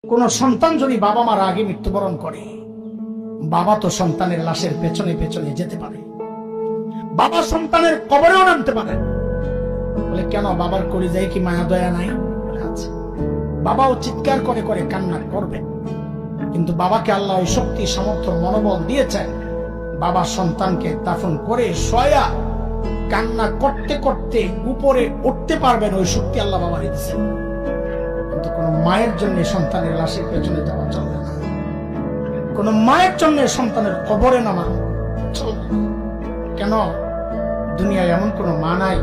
কোন সন্তান যদি বাবা মার আগে মৃত্যুবরণ করে, বাবা তো সন্তানের লাশের পেছনে পেছনে যেতে পারে, বাবা সন্তানের কবরেও নামতে পারে। বলে কেন, বাবার কলিজায় কি মায়া দয়া নাই? আছে। বাবাও চিৎকার করে করে কান্না করবে, কিন্তু বাবাকে আল্লাহ ওই শক্তি সামর্থ্য মনোবল দিয়েছেন। বাবা সন্তানকে দাফন করে শোয়া কান্না করতে করতে উপরে উঠতে পারবেন, ওই শক্তি আল্লাহ বাবা দিয়েছেন। কিন্তু কোন মায়ের জন্য সন্তানের লাশের পেছনে যাওয়া চলবে না, কোন মায়ের জন্য সন্তানের কবরে নামা চলবে না। কেন? দুনিয়ায় এমন কোন মা নাই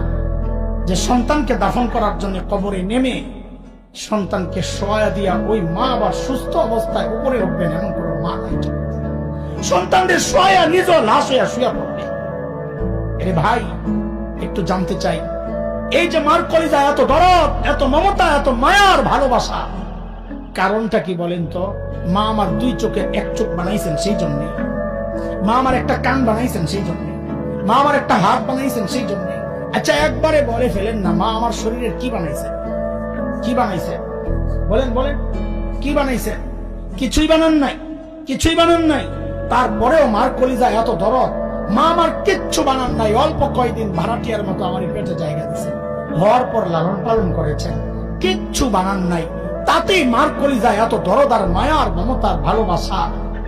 যে সন্তানকে দাফন করার জন্য কবরে নেমে সন্তানকে শোয়া দিয়া ওই মা আবার সুস্থ অবস্থায় উপরে উঠবেন, এমন কোন মা নাই। সন্তানদের শোয়া নিজ লাশ হইয়া শুয়া পড়বে। এরে ভাই, একটু জানতে চাই, এই যে মার কলিজা এত দরদ, এত মমতা, এত মায়ার ভালোবাসা, কারণটা কি বলেন তো? মা আমার দুই চোখের এক চোখ বানাইছেন সেই জন্য, মা আমার একটা কান বানাইছেন সেই জন্য, মা আমার একটা হাত বানাইছেন সেই জন্য। আচ্ছা একবারে বলে ফেলেন না, মা আমার শরীরের কি বানাইছে? কি বানাইছে বলেন, বলেন কি বানাইছে? কিছুই বানান নাই, কিছুই বানান নাই। তারপরেও মার কলিজা এত দরদ, মা আমার কিচ্ছু বানান নাই, অল্প কয়দিন ভাড়াটিয়ার মতো আমার পেটে জায়গা দিছে, হওয়ার পর লালন পালন করেছেন, কিচ্ছু বানান নাই। তাতেই মার কলিজা এত দরদ আর মায়ার মমতার ভালোবাসা,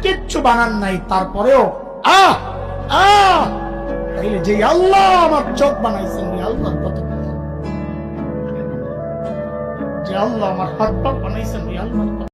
কিচ্ছু বানান নাই। তারপরেও তাইলে যে আল্লাহ আমার চোখ বানাইছেন, আল্লাহর কত, যে আল্লাহ আমার হাত পা বানাইছেন, আল্লাহর